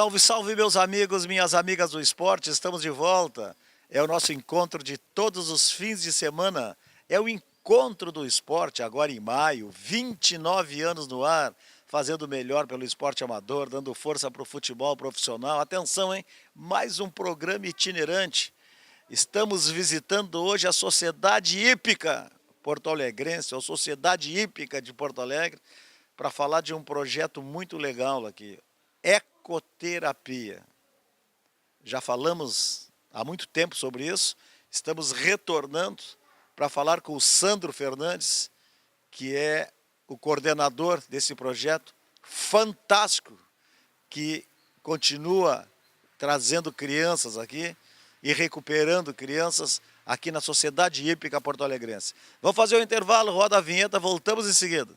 Salve, salve, meus amigos, minhas amigas do esporte, estamos de volta. É o nosso encontro de todos os fins de semana. É o encontro do esporte, agora em maio, 29 anos no ar, fazendo o melhor pelo esporte amador, dando força para o futebol profissional. Atenção, hein? Mais um programa itinerante. Estamos visitando hoje a Sociedade Hípica Porto-Alegrense, ou Sociedade Hípica de Porto Alegre, para falar de um projeto muito legal aqui. Ecoterapia. Já falamos há muito tempo sobre isso, estamos retornando para falar com o Sandro Fernandes, que é o coordenador desse projeto fantástico, que continua trazendo crianças aqui e recuperando crianças aqui na Sociedade Hípica Porto-Alegrense. Vamos fazer um intervalo, roda a vinheta, voltamos em seguida.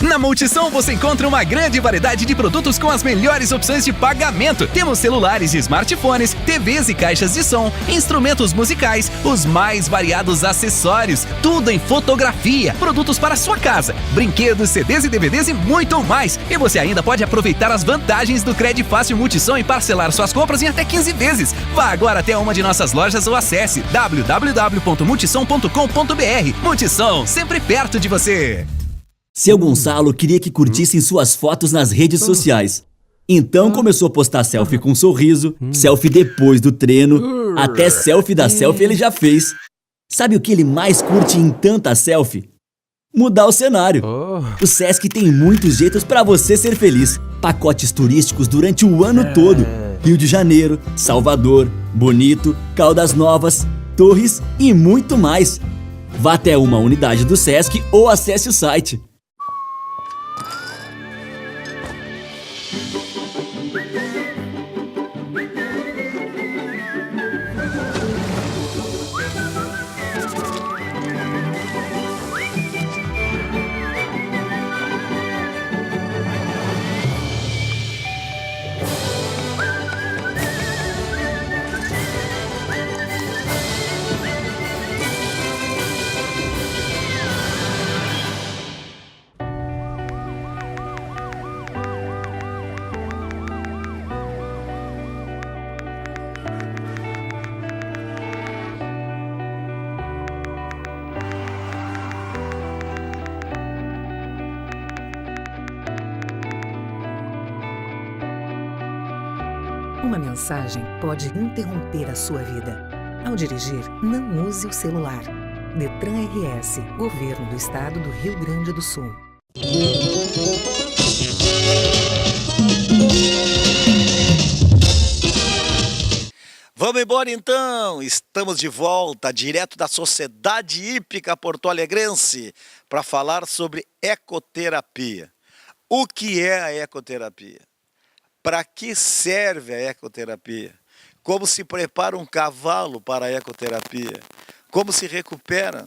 Na Multissom você encontra uma grande variedade de produtos com as melhores opções de pagamento. Temos celulares e smartphones, TVs e caixas de som, instrumentos musicais, os mais variados acessórios, tudo em fotografia, produtos para sua casa, brinquedos, CDs e DVDs e muito mais. E você ainda pode aproveitar as vantagens do Crédito Fácil Multissom e parcelar suas compras em até 15 vezes. Vá agora até uma de nossas lojas ou acesse www.multissom.com.br. Multissom, sempre perto de você. Seu Gonçalo queria que curtissem suas fotos nas redes sociais. Então começou a postar selfie com um sorriso, selfie depois do treino, até selfie da selfie ele já fez. Sabe o que ele mais curte em tanta selfie? Mudar o cenário. O Sesc tem muitos jeitos para você ser feliz. Pacotes turísticos durante o ano todo. Rio de Janeiro, Salvador, Bonito, Caldas Novas, Torres e muito mais. Vá até uma unidade do Sesc ou acesse o site. Uma mensagem pode interromper a sua vida. Ao dirigir, não use o celular. Detran RS, Governo do Estado do Rio Grande do Sul. Vamos embora então, estamos de volta, direto da Sociedade Hípica Porto-Alegrense, para falar sobre ecoterapia. O que é a ecoterapia? Para que serve a ecoterapia? Como se prepara um cavalo para a ecoterapia? Como se recuperam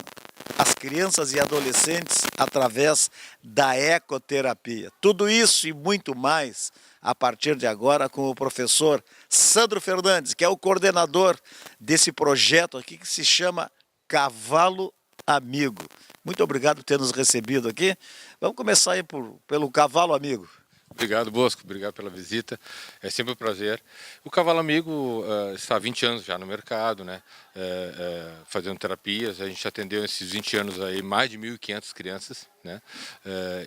as crianças e adolescentes através da ecoterapia? Tudo isso e muito mais a partir de agora com o professor Sandro Fernandes, que é o coordenador desse projeto aqui que se chama Cavalo Amigo. Muito obrigado por ter nos recebido aqui. Vamos começar aí pelo Cavalo Amigo. Obrigado, Bosco. Obrigado pela visita. É sempre um prazer. O Cavalo Amigo está há 20 anos já no mercado, né? Fazendo terapias. A gente atendeu nesses 20 anos aí mais de 1.500 crianças, né?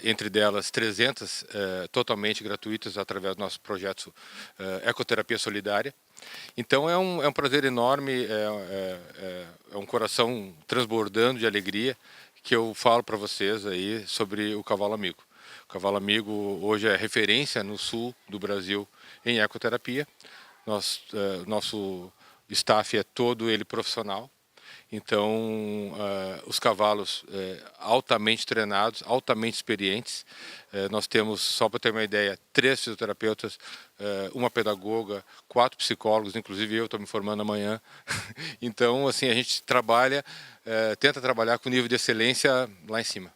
Entre delas 300 totalmente gratuitas através do nosso projeto Ecoterapia Solidária. Então é um prazer enorme, é um coração transbordando de alegria que eu falo para vocês aí sobre o Cavalo Amigo. O Cavalo Amigo hoje é referência no sul do Brasil em ecoterapia. Nosso staff é todo ele profissional. Então, os cavalos altamente treinados, altamente experientes. Nós temos, só para ter uma ideia, 3 fisioterapeutas, uma pedagoga, 4 psicólogos, inclusive eu estou me formando amanhã. Então, assim, a gente tenta trabalhar com nível de excelência lá em cima.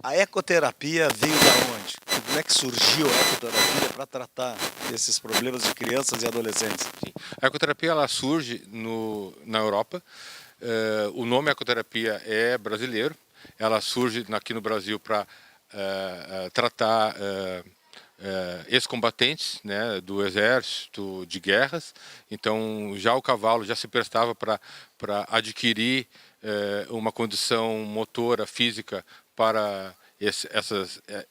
A ecoterapia veio da onde? Como é que surgiu a ecoterapia para tratar desses problemas de crianças e adolescentes? Sim. A ecoterapia ela surge na Europa, O nome ecoterapia é brasileiro. Ela surge aqui no Brasil para tratar ex-combatentes, né, do exército, de guerras. Então, já o cavalo já se prestava para adquirir uma condição motora, física para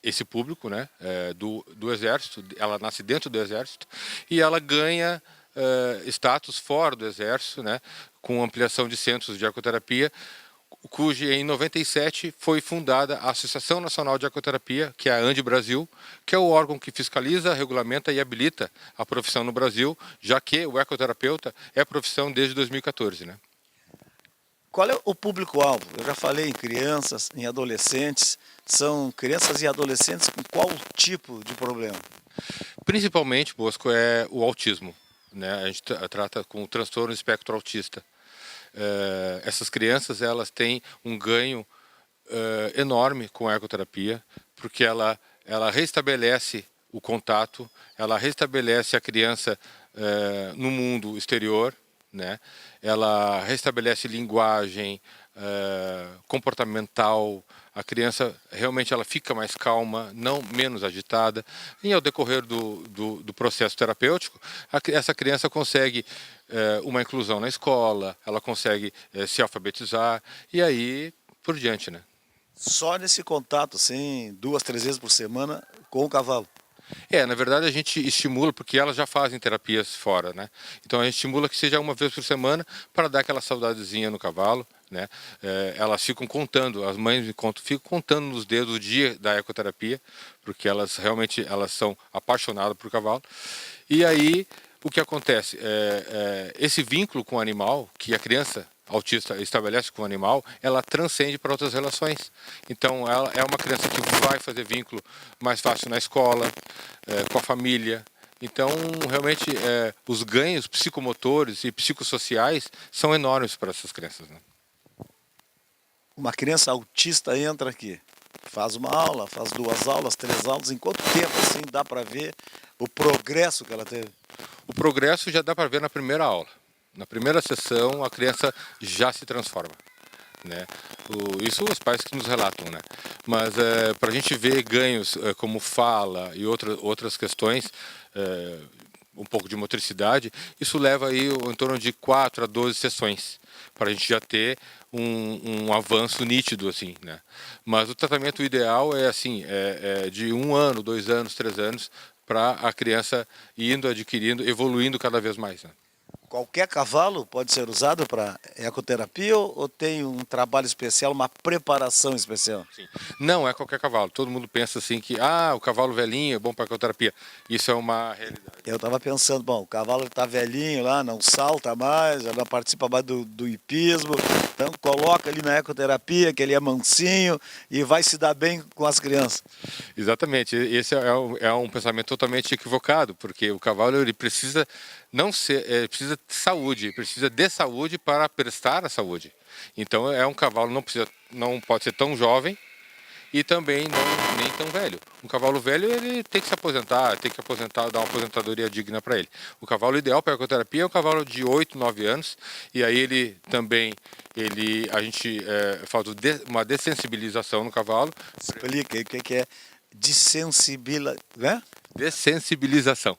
esse público, né, do exército. Ela nasce dentro do exército e ela ganha status fora do exército, né, com ampliação de centros de ecoterapia, cujo em 97 foi fundada a Associação Nacional de Ecoterapia, que é a ANDE Brasil, que é o órgão que fiscaliza, regulamenta e habilita a profissão no Brasil, já que o ecoterapeuta é profissão desde 2014, né? Qual é o público-alvo? Eu já falei em crianças, em adolescentes. São crianças e adolescentes com qual tipo de problema? Principalmente, Bosco, é o autismo, né? A gente trata com o transtorno espectro autista. Essas crianças, elas têm um ganho enorme com a ecoterapia, porque ela restabelece o contato, ela restabelece a criança no mundo exterior, né? Ela restabelece linguagem, comportamental. A criança realmente ela fica mais calma, não menos agitada. E ao decorrer do processo terapêutico, essa criança consegue uma inclusão na escola, ela consegue se alfabetizar e aí por diante, né? Só nesse contato, assim, 2, 3 vezes por semana com o cavalo. Na verdade a gente estimula, porque elas já fazem terapias fora, né? Então a gente estimula que seja uma vez por semana para dar aquela saudadezinha no cavalo, né? Elas ficam contando, as mães ficam contando nos dedos o dia da ecoterapia, porque elas realmente são apaixonadas por cavalo. E aí o que acontece? Esse vínculo com o animal, que a criança autista estabelece com o animal, ela transcende para outras relações. Então, ela é uma criança que vai fazer vínculo mais fácil na escola, com a família. Então, realmente, os ganhos psicomotores e psicossociais são enormes para essas crianças, né? Uma criança autista entra aqui, faz uma aula, faz 2 aulas, 3 aulas. Em quanto tempo, assim, dá para ver o progresso que ela teve? O progresso já dá para ver na primeira aula. Na primeira sessão, a criança já se transforma, né? Isso os pais que nos relatam, né? Mas para a gente ver ganhos como fala e outras questões, um pouco de motricidade, isso leva aí em torno de 4 a 12 sessões, para a gente já ter um avanço nítido, assim, né? Mas o tratamento ideal é assim, de 1 ano, 2 anos, 3 anos, para a criança indo, adquirindo, evoluindo cada vez mais, né? Qualquer cavalo pode ser usado para ecoterapia ou tem um trabalho especial, uma preparação especial? Sim. Não é qualquer cavalo. Todo mundo pensa assim que o cavalo velhinho é bom para ecoterapia. Isso é uma realidade. Eu estava pensando, bom, o cavalo está velhinho lá, não salta mais, já não participa mais do hipismo, então coloca ali na ecoterapia, que ele é mansinho e vai se dar bem com as crianças. Exatamente. Esse é um pensamento totalmente equivocado, porque o cavalo ele precisa precisa de saúde, precisa de saúde para prestar a saúde. Então é um cavalo não pode ser tão jovem e também nem tão velho. Um cavalo velho ele tem que se aposentar, dar uma aposentadoria digna para ele. O cavalo ideal para a ecoterapia é um cavalo de 8, 9 anos e aí a gente faz uma dessensibilização no cavalo. Explica aí o que é né? Dessensibilização.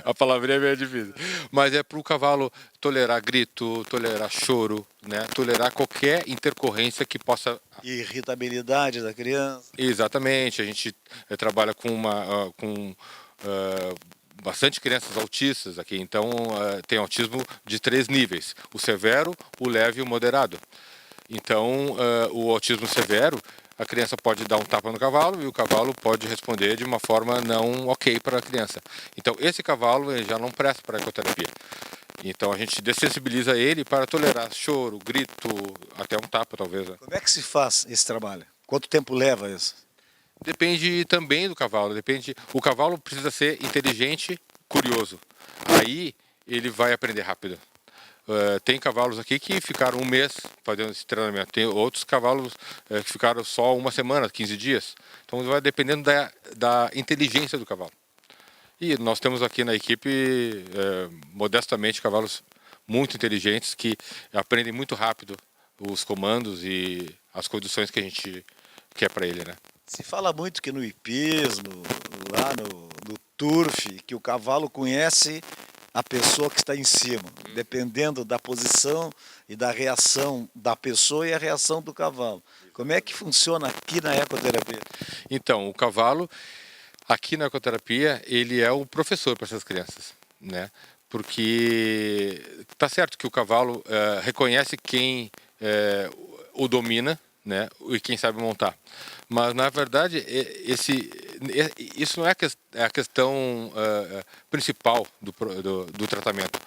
A palavrinha é meio difícil. Mas é para o cavalo tolerar grito, tolerar choro, né? Tolerar qualquer intercorrência que possa... Irritabilidade da criança. Exatamente. A gente trabalha com bastante crianças autistas aqui. Então, tem autismo de 3 níveis. O severo, o leve e o moderado. Então, o autismo severo, a criança pode dar um tapa no cavalo e o cavalo pode responder de uma forma não ok para a criança. Então, esse cavalo ele já não presta para a ecoterapia. Então, a gente dessensibiliza ele para tolerar choro, grito, até um tapa, talvez. Né? Como é que se faz esse trabalho? Quanto tempo leva isso? Depende também do cavalo. O cavalo precisa ser inteligente, curioso. Aí, ele vai aprender rápido. Tem cavalos aqui que ficaram 1 mês fazendo esse treinamento. Tem outros cavalos que ficaram só 1 semana, 15 dias. Então vai dependendo da inteligência do cavalo. E nós temos aqui na equipe, modestamente, cavalos muito inteligentes que aprendem muito rápido os comandos e as condições que a gente quer para ele, né? Se fala muito que no hipismo, lá no turf, que o cavalo conhece a pessoa que está em cima, dependendo da posição e da reação da pessoa e a reação do cavalo. Como é que funciona aqui na ecoterapia? Então, o cavalo, aqui na ecoterapia, ele é o professor para essas crianças, né? Porque tá certo que o cavalo reconhece quem o domina, né? E quem sabe montar. Mas, na verdade, isso não é a questão principal do tratamento.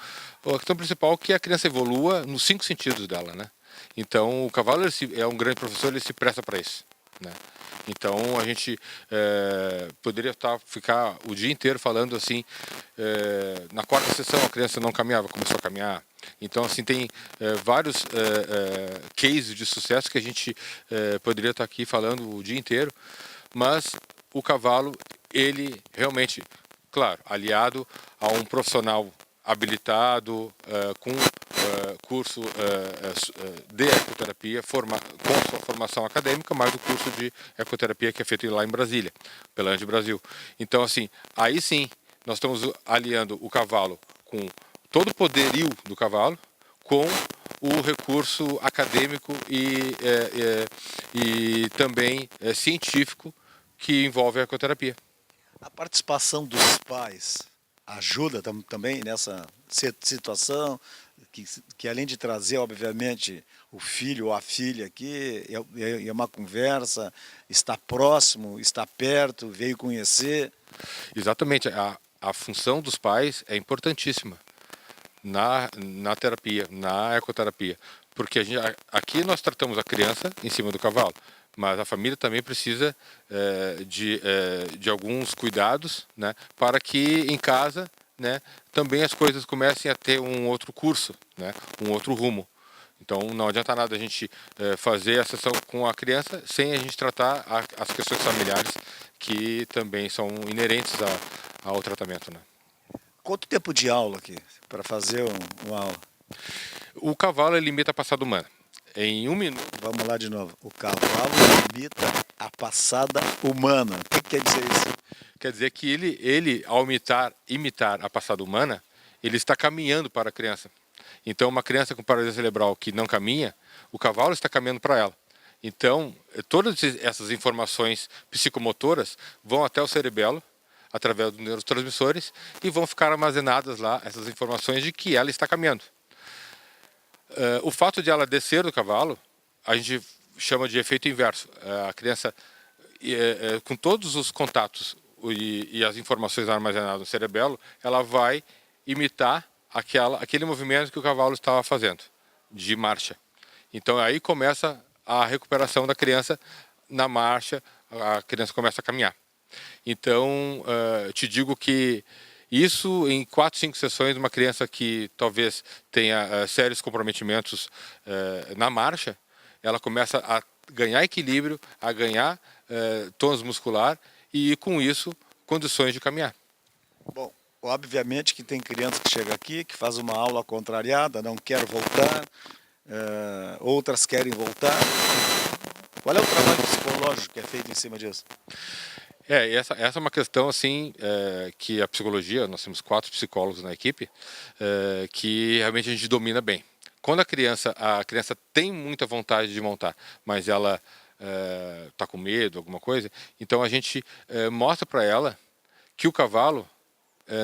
A questão principal é que a criança evolua nos 5 sentidos dela, né? Então, o cavalo é um grande professor, ele se presta para isso, né? Então, a gente poderia ficar o dia inteiro falando assim, na 4ª sessão a criança não caminhava, começou a caminhar. Então, assim, tem vários cases de sucesso que a gente poderia estar aqui falando o dia inteiro, mas o cavalo, ele realmente, claro, aliado a um profissional habilitado, com curso de ecoterapia, com sua formação acadêmica, mais o curso de ecoterapia que é feito lá em Brasília, pela Andi Brasil. Então, assim, aí sim, nós estamos aliando o cavalo com todo o poderio do cavalo, com o recurso acadêmico e também científico que envolve a ecoterapia. A participação dos pais ajuda também nessa situação, que além de trazer, obviamente, o filho ou a filha aqui, é uma conversa, está próximo, está perto, veio conhecer. Exatamente, a função dos pais é importantíssima na terapia, na ecoterapia, porque aqui nós tratamos a criança em cima do cavalo, mas a família também precisa de alguns cuidados, né, para que em casa, né, também as coisas comecem a ter um outro curso, né, um outro rumo. Então não adianta nada a gente fazer a sessão com a criança sem a gente tratar as questões familiares que também são inerentes ao tratamento, né? Quanto tempo de aula aqui para fazer uma aula? O cavalo ele imita a passada humana. Em 1 minuto. Vamos lá de novo. O cavalo imita a passada humana. O que quer dizer isso? Quer dizer que ele ao imitar a passada humana, ele está caminhando para a criança. Então, uma criança com paralisia cerebral que não caminha, o cavalo está caminhando para ela. Então, todas essas informações psicomotoras vão até o cerebelo, através dos neurotransmissores, e vão ficar armazenadas lá, essas informações de que ela está caminhando. O fato de ela descer do cavalo, a gente chama de efeito inverso. A criança, com todos os contatos e as informações armazenadas no cerebelo, ela vai imitar aquele movimento que o cavalo estava fazendo, de marcha. Então aí começa a recuperação da criança na marcha, a criança começa a caminhar. Então, te digo que isso em 4, 5 sessões, uma criança que talvez tenha sérios comprometimentos na marcha, ela começa a ganhar equilíbrio, a ganhar tônus muscular e, com isso, condições de caminhar. Bom, obviamente que tem criança que chega aqui, que faz uma aula contrariada, não quer voltar, outras querem voltar. Qual é o trabalho psicológico que é feito em cima disso? Essa é uma questão assim que a psicologia, nós temos 4 psicólogos na equipe, que realmente a gente domina bem. Quando a criança tem muita vontade de montar, mas ela está com medo, alguma coisa, então a gente mostra para ela que o cavalo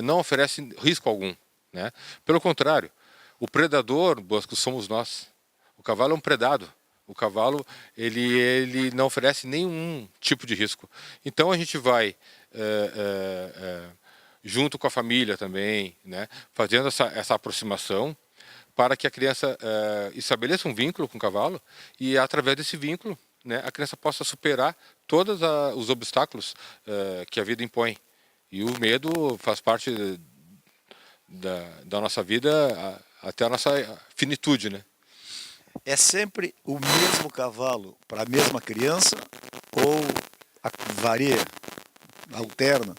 não oferece risco algum, né? Pelo contrário, o predador, Bosco, somos nós. O cavalo é um predado. O cavalo ele não oferece nenhum tipo de risco. Então a gente vai junto com a família também, né, fazendo essa aproximação para que a criança estabeleça um vínculo com o cavalo e através desse vínculo, né, a criança possa superar todos os obstáculos que a vida impõe. E o medo faz parte da nossa vida até a nossa finitude, né? É sempre o mesmo cavalo para a mesma criança ou varia, alterna?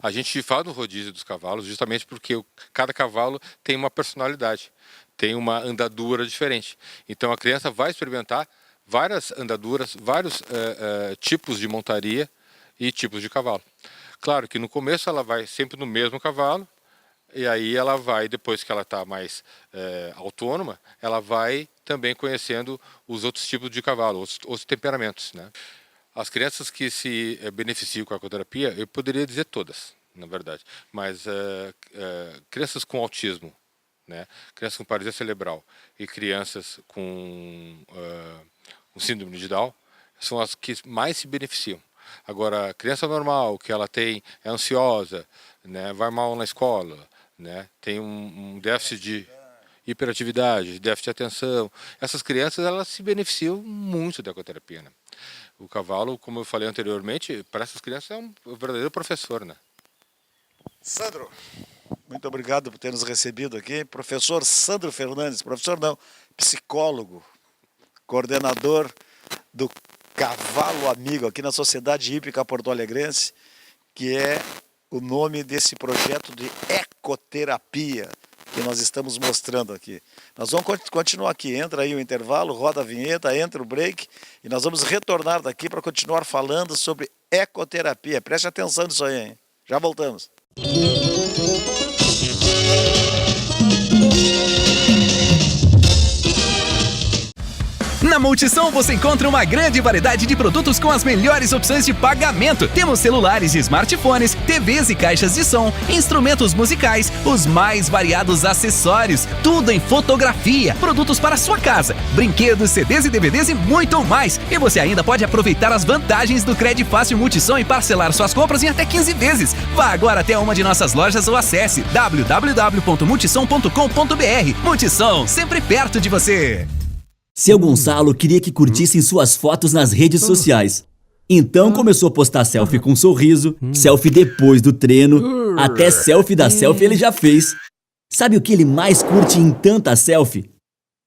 A gente faz o rodízio dos cavalos justamente porque cada cavalo tem uma personalidade, tem uma andadura diferente. Então a criança vai experimentar várias andaduras, vários tipos de montaria e tipos de cavalo. Claro que no começo ela vai sempre no mesmo cavalo, e aí ela vai, depois que ela está mais autônoma, ela vai também conhecendo os outros tipos de cavalo, os temperamentos, né? As crianças que se beneficiam com a ecoterapia, eu poderia dizer todas, na verdade, mas crianças com autismo, né? Crianças com paralisia cerebral e crianças com síndrome de Down são as que mais se beneficiam. Agora, a criança normal, que ela é ansiosa, né? Vai mal na escola, né? Tem um déficit de hiperatividade, déficit de atenção. Essas crianças, elas se beneficiam muito da ecoterapia, né? O cavalo, como eu falei anteriormente, para essas crianças é um verdadeiro professor, né? Sandro, muito obrigado por ter nos recebido aqui. Professor Sandro Fernandes, professor não, psicólogo, coordenador do Cavalo Amigo aqui na Sociedade Hípica Porto Alegrense, que é o nome desse projeto de ecoterapia que nós estamos mostrando aqui. Nós vamos continuar aqui, entra aí o intervalo, roda a vinheta, entra o break e nós vamos retornar daqui para continuar falando sobre ecoterapia. Preste atenção nisso aí, hein? Já voltamos. Na Multissom você encontra uma grande variedade de produtos com as melhores opções de pagamento. Temos celulares e smartphones, TVs e caixas de som, instrumentos musicais, os mais variados acessórios, tudo em fotografia, produtos para sua casa, brinquedos, CDs e DVDs e muito mais. E você ainda pode aproveitar as vantagens do Crédito Fácil Multissom e parcelar suas compras em até 15 vezes. Vá agora até uma de nossas lojas ou acesse www.multissom.com.br. Multissom, sempre perto de você. Seu Gonçalo queria que curtissem suas fotos nas redes sociais. Então começou a postar selfie com um sorriso, selfie depois do treino, até selfie da selfie ele já fez. Sabe o que ele mais curte em tanta selfie?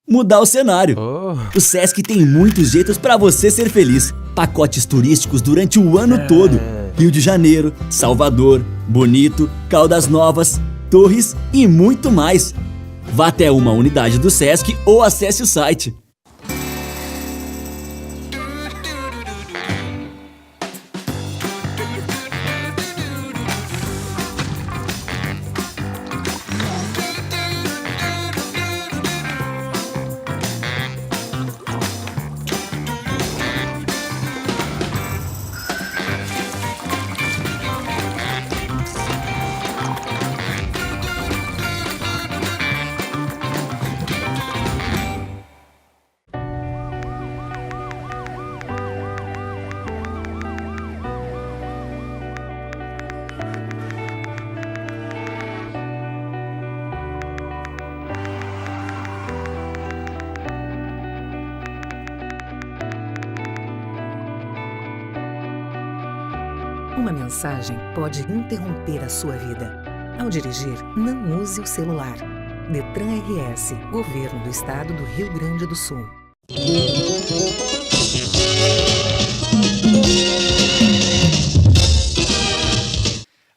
Mudar o cenário. O Sesc tem muitos jeitos para você ser feliz. Pacotes turísticos durante o ano todo. Rio de Janeiro, Salvador, Bonito, Caldas Novas, Torres e muito mais. Vá até uma unidade do Sesc ou acesse o site. Uma mensagem pode interromper a sua vida. Ao dirigir, não use o celular. Detran RS, Governo do Estado do Rio Grande do Sul.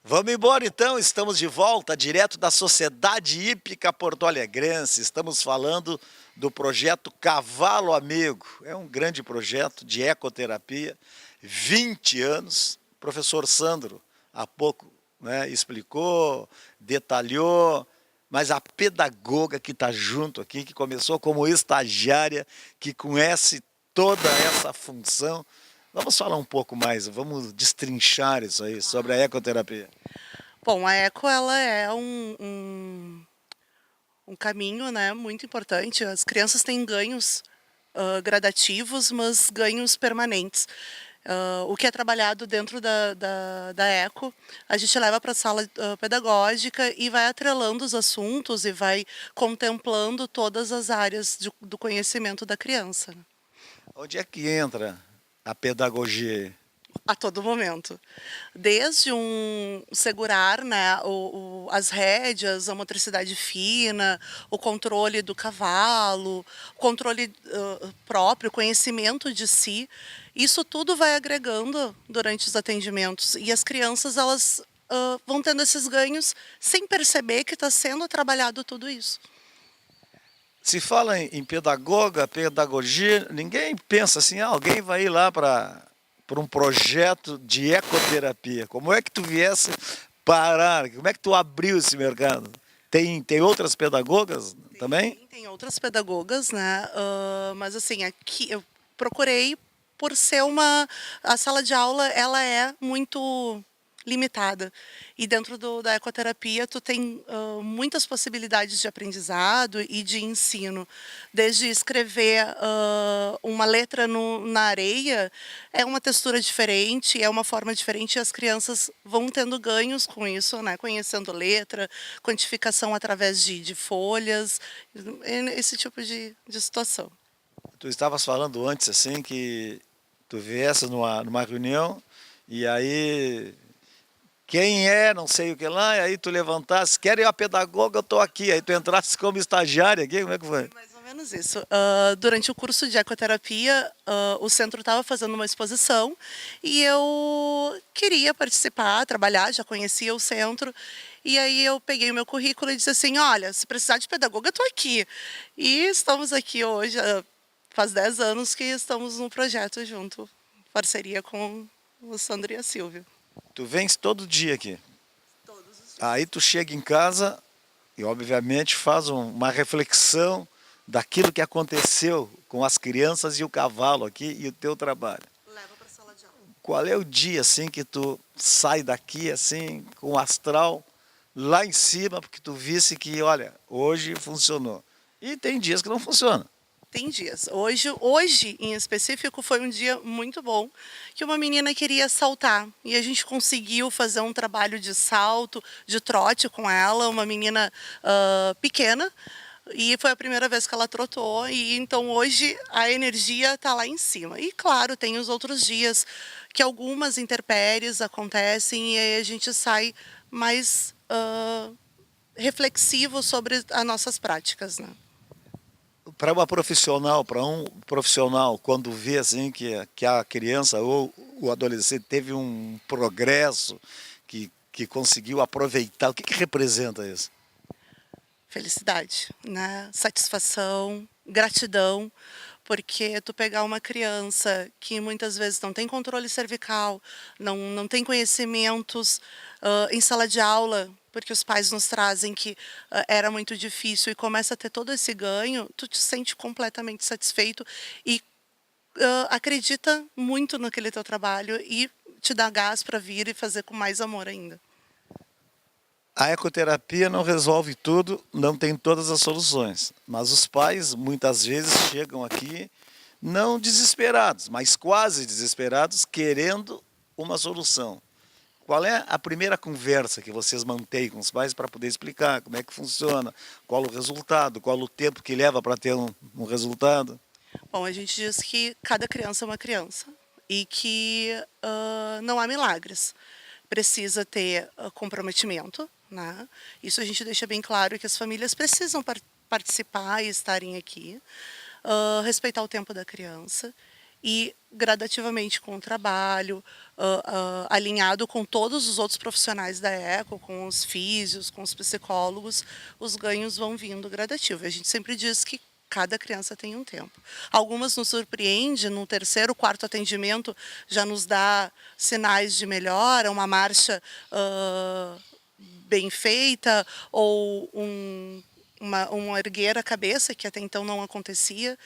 Vamos embora então, estamos de volta, direto da Sociedade Hípica Porto Alegrense. Estamos falando do projeto Cavalo Amigo. É um grande projeto de ecoterapia, 20 anos. O professor Sandro, há pouco, né, explicou, detalhou, mas a pedagoga que está junto aqui, que começou como estagiária, que conhece toda essa função, vamos falar um pouco mais, vamos destrinchar isso aí, sobre a ecoterapia. Bom, a eco ela é um caminho, né, muito importante. As crianças têm ganhos gradativos, mas ganhos permanentes. O que é trabalhado dentro da eco, a gente leva para a sala pedagógica e vai atrelando os assuntos e vai contemplando todas as áreas do conhecimento da criança. Onde é que entra a pedagogia? A todo momento. Desde segurar, né, as rédeas, a motricidade fina, o controle do cavalo, o controle próprio, conhecimento de si. Isso tudo vai agregando durante os atendimentos. E as crianças, elas vão tendo esses ganhos sem perceber que está sendo trabalhado tudo isso. Se fala em pedagogia, ninguém pensa assim, alguém vai ir lá para um projeto de ecoterapia. Como é que tu viesse parar? Como é que tu abriu esse mercado? Tem outras pedagogas também? Tem outras pedagogas, né? Mas assim, aqui eu procurei por ser a sala de aula, ela é muito limitada. E dentro da ecoterapia, tu tem muitas possibilidades de aprendizado e de ensino. Desde escrever uma letra na areia, é uma textura diferente, é uma forma diferente, e as crianças vão tendo ganhos com isso, né? Conhecendo letra, quantificação através de folhas, esse tipo de situação. Tu estavas falando antes, assim, que tu viesse numa reunião e aí... Quem é, não sei o que lá, e aí tu levantasse, quero ir a pedagoga, eu estou aqui. Aí tu entrasse como estagiária aqui, como é que foi? Mais ou menos isso. Durante o curso de ecoterapia, o centro estava fazendo uma exposição e eu queria participar, trabalhar, já conhecia o centro. E aí eu peguei o meu currículo e disse assim, olha, se precisar de pedagoga, eu estou aqui. E estamos aqui hoje, faz 10 anos que estamos num projeto junto, parceria com o Sandro e a Silvia. Tu vens todo dia aqui. Todos os dias. Aí tu chega em casa e, obviamente, faz uma reflexão daquilo que aconteceu com as crianças e o cavalo aqui e o teu trabalho. Leva para a sala de aula. Qual é o dia, assim, que tu sai daqui, assim, com o astral lá em cima, porque tu visse que, olha, hoje funcionou. E tem dias que não funciona. Tem dias. Hoje, em específico, foi um dia muito bom, que uma menina queria saltar. E a gente conseguiu fazer um trabalho de salto, de trote com ela, uma menina pequena. E foi a primeira vez que ela trotou. E então hoje a energia está lá em cima. E claro, tem os outros dias que algumas intempéries acontecem e aí a gente sai mais reflexivo sobre as nossas práticas, né? Para um profissional, quando vê assim que a criança ou o adolescente teve um progresso, que conseguiu aproveitar, o que representa isso? Felicidade, né? Satisfação, gratidão, porque tu pegar uma criança que muitas vezes não tem controle cervical, não tem conhecimentos em sala de aula, porque os pais nos trazem que era muito difícil e começa a ter todo esse ganho, tu te sente completamente satisfeito e acredita muito naquele teu trabalho e te dá gás para vir e fazer com mais amor ainda. A ecoterapia não resolve tudo, não tem todas as soluções, mas os pais muitas vezes chegam aqui não desesperados, mas quase desesperados, querendo uma solução. Qual é a primeira conversa que vocês mantêm com os pais para poder explicar como é que funciona, qual o resultado, qual o tempo que leva para ter um resultado? Bom, a gente diz que cada criança é uma criança e que não há milagres. Precisa ter comprometimento, né? Isso a gente deixa bem claro que as famílias precisam participar e estarem aqui, respeitar o tempo da criança e gradativamente com o trabalho, alinhado com todos os outros profissionais da eco, com os físios, com os psicólogos, os ganhos vão vindo gradativo. A gente sempre diz que cada criança tem um tempo. Algumas nos surpreendem, no terceiro, quarto atendimento já nos dá sinais de melhora, uma marcha bem feita ou um erguer a cabeça, que até então não acontecia.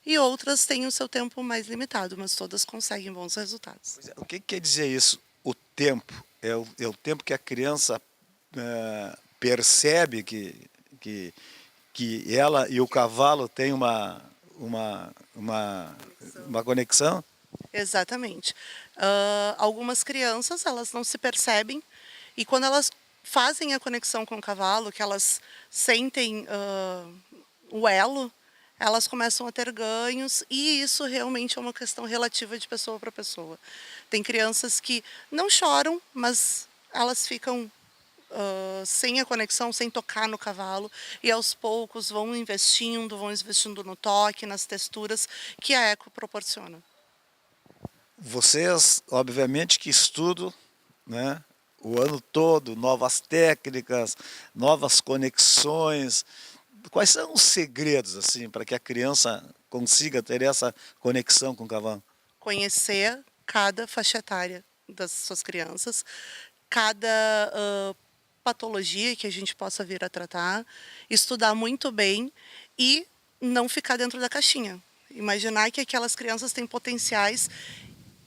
E outras têm o seu tempo mais limitado, mas todas conseguem bons resultados. O que quer dizer isso? O tempo. É o tempo que a criança percebe que ela e o cavalo têm uma conexão? Exatamente. Algumas crianças, elas não se percebem, e quando elas fazem a conexão com o cavalo, que elas sentem o elo, elas começam a ter ganhos, e isso realmente é uma questão relativa de pessoa para pessoa. Tem crianças que não choram, mas elas ficam sem a conexão, sem tocar no cavalo, e aos poucos vão investindo no toque, nas texturas que a eco proporciona. Vocês, obviamente, que estudam, né, o ano todo, novas técnicas, novas conexões. Quais são os segredos assim para que a criança consiga ter essa conexão com o cavalo? Conhecer cada faixa etária das suas crianças, cada patologia que a gente possa vir a tratar, estudar muito bem e não ficar dentro da caixinha. Imaginar que aquelas crianças têm potenciais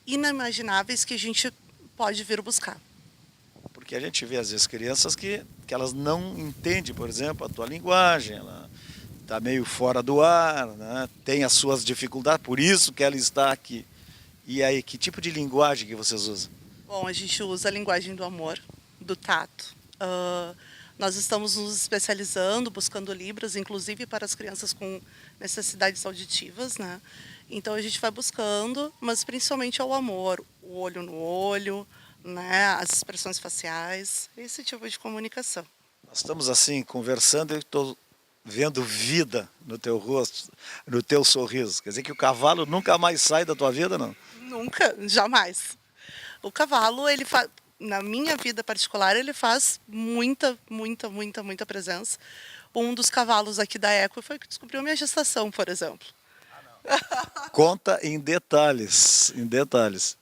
inimagináveis que a gente pode vir buscar. Porque a gente vê às vezes crianças que elas não entendem, por exemplo, a tua linguagem, ela está meio fora do ar, né? Tem as suas dificuldades, por isso que ela está aqui. E aí, que tipo de linguagem que vocês usam? Bom, a gente usa a linguagem do amor, do tato. Nós estamos nos especializando, buscando libras, inclusive para as crianças com necessidades auditivas, né? Então a gente vai buscando, mas principalmente é o amor, o olho no olho, né? As expressões faciais, esse tipo de comunicação. Nós estamos assim conversando e estou vendo vida no teu rosto, no teu sorriso. Quer dizer que o cavalo nunca mais sai da tua vida, não? Nunca, jamais. O cavalo, ele faz, na minha vida particular, ele faz muita presença. Um dos cavalos aqui da Eco foi que descobriu minha gestação, por exemplo. Conta em detalhes, em detalhes.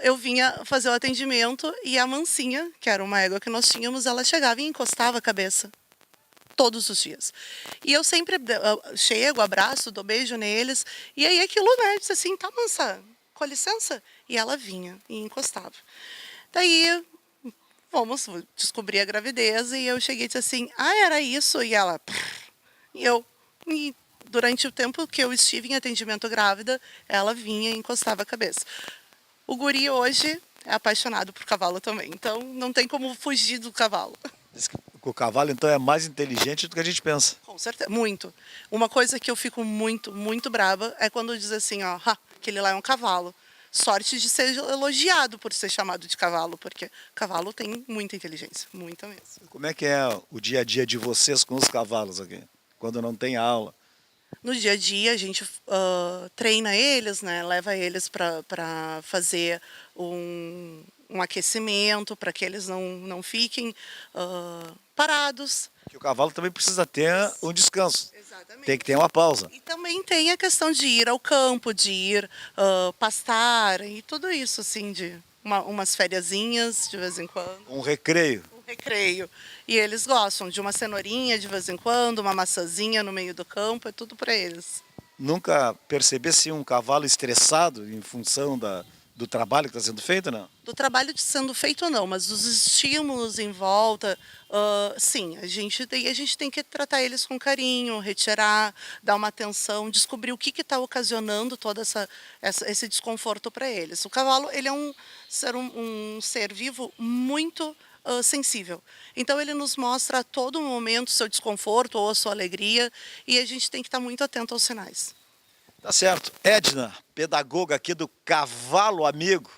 Eu vinha fazer o atendimento e a Mansinha, que era uma égua que nós tínhamos, ela chegava e encostava a cabeça. Todos os dias. E eu sempre chego, abraço, dou beijo neles. E aí aquilo, né, disse assim, tá, Mansa, com licença? E ela vinha e encostava. Daí, vamos descobrir a gravidez. E eu cheguei e disse assim, era isso? E ela... E durante o tempo que eu estive em atendimento grávida, ela vinha e encostava a cabeça. O guri hoje é apaixonado por cavalo também. Então, não tem como fugir do cavalo. Diz que o cavalo, então, é mais inteligente do que a gente pensa. Com certeza, muito. Uma coisa que eu fico muito braba é quando diz assim, aquele lá é um cavalo. Sorte de ser elogiado por ser chamado de cavalo, porque cavalo tem muita inteligência, muita mesmo. Como é que é o dia a dia de vocês com os cavalos aqui, quando não tem aula? No dia a dia, a gente treina eles, né? Leva eles para fazer um aquecimento, para que eles não fiquem parados. Que o cavalo também precisa ter um descanso. Exatamente. Tem que ter uma pausa. E também tem a questão de ir ao campo, de ir pastar e tudo isso, assim, de umas fériasinhas de vez em quando. Um recreio. Um recreio. E eles gostam de uma cenourinha de vez em quando, uma maçãzinha no meio do campo, é tudo para eles. Nunca percebesse um cavalo estressado em função do trabalho que está sendo feito, não? Do trabalho sendo feito não, mas dos estímulos em volta, sim, a gente tem que tratar eles com carinho, retirar, dar uma atenção, descobrir o que está ocasionando todo esse desconforto para eles. O cavalo, ele é um ser vivo muito sensível. Então ele nos mostra a todo momento o seu desconforto ou a sua alegria e a gente tem que estar muito atento aos sinais. Tá certo. Edna, pedagoga aqui do Cavalo Amigo,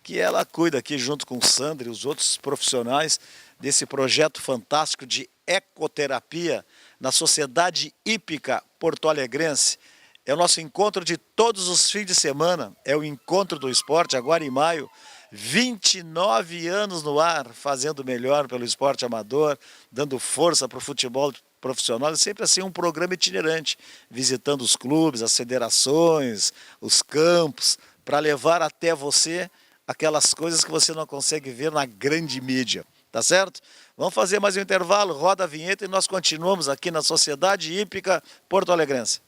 que ela cuida aqui junto com o Sandro e os outros profissionais desse projeto fantástico de ecoterapia na Sociedade Hípica Porto-Alegrense. É o nosso encontro de todos os fins de semana, é o encontro do esporte agora em maio. 29 anos no ar, fazendo melhor pelo esporte amador, dando força para o futebol profissional, e sempre assim um programa itinerante, visitando os clubes, as federações, os campos, para levar até você aquelas coisas que você não consegue ver na grande mídia, tá certo? Vamos fazer mais um intervalo, roda a vinheta e nós continuamos aqui na Sociedade Hípica Porto-Alegrense.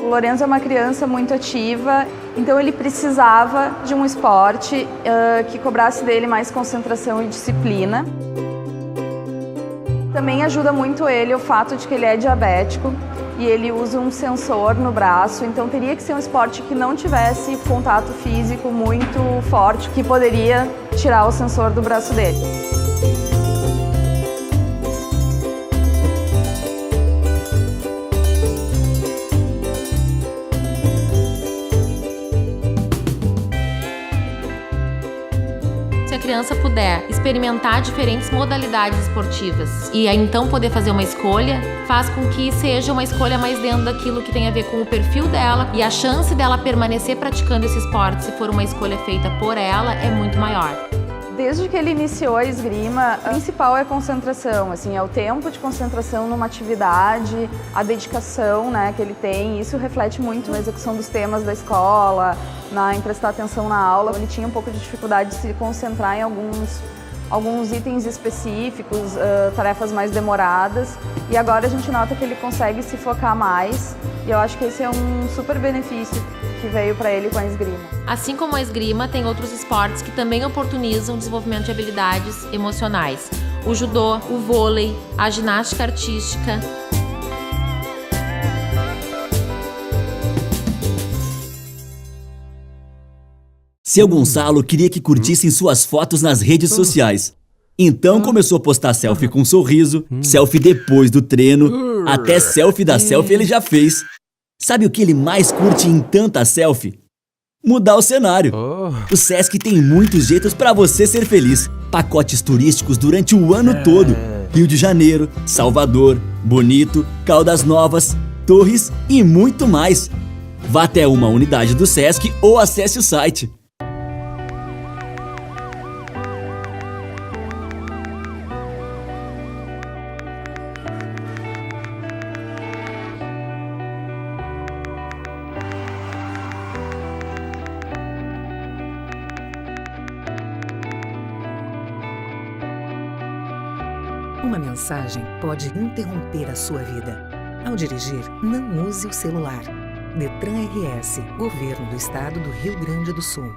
O Lorenzo é uma criança muito ativa, então ele precisava de um esporte que cobrasse dele mais concentração e disciplina. Também ajuda muito ele o fato de que ele é diabético e ele usa um sensor no braço, então teria que ser um esporte que não tivesse contato físico muito forte, que poderia tirar o sensor do braço dele. Se a criança puder experimentar diferentes modalidades esportivas e aí então poder fazer uma escolha, faz com que seja uma escolha mais dentro daquilo que tem a ver com o perfil dela, e a chance dela permanecer praticando esse esporte, se for uma escolha feita por ela, é muito maior. Desde que ele iniciou a esgrima, o principal é a concentração, assim, é o tempo de concentração numa atividade, a dedicação, né, que ele tem. Isso reflete muito na execução dos temas da escola, em prestar atenção na aula. Ele tinha um pouco de dificuldade de se concentrar em alguns itens específicos, tarefas mais demoradas, e agora a gente nota que ele consegue se focar mais, e eu acho que esse é um super benefício que veio para ele com a esgrima. Assim como a esgrima, tem outros esportes que também oportunizam o desenvolvimento de habilidades emocionais. O judô, o vôlei, a ginástica artística. Seu Gonçalo queria que curtissem suas fotos nas redes sociais. Então começou a postar selfie com um sorriso, selfie depois do treino, até selfie da selfie ele já fez. Sabe o que ele mais curte em tanta selfie? Mudar o cenário. O Sesc tem muitos jeitos para você ser feliz. Pacotes turísticos durante o ano todo. Rio de Janeiro, Salvador, Bonito, Caldas Novas, Torres e muito mais. Vá até uma unidade do Sesc ou acesse o site. Uma mensagem pode interromper a sua vida. Ao dirigir, não use o celular. Detran RS, Governo do Estado do Rio Grande do Sul.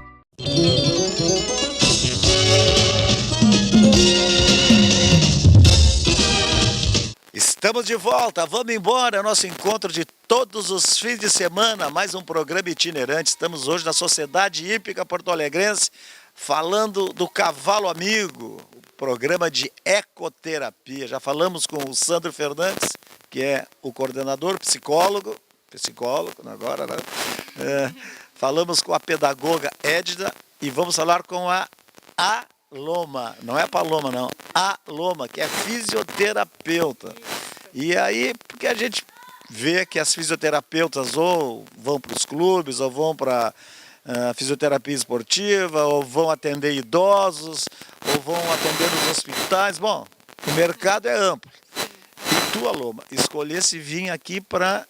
Estamos de volta, vamos embora, nosso encontro de todos os fins de semana, mais um programa itinerante. Estamos hoje na Sociedade Hípica Porto-Alegrense, falando do Cavalo Amigo, programa de ecoterapia. Já falamos com o Sandro Fernandes, que é o coordenador, psicólogo agora, né? Falamos com a pedagoga Edna e vamos falar com a Aloma, não é Paloma não, Aloma, que é fisioterapeuta. E aí, porque a gente vê que as fisioterapeutas ou vão para os clubes, ou vão para fisioterapia esportiva, ou vão atender idosos, ou vão atender nos hospitais. Bom, o mercado é amplo. E tu, Aloma, escolhesse vir aqui para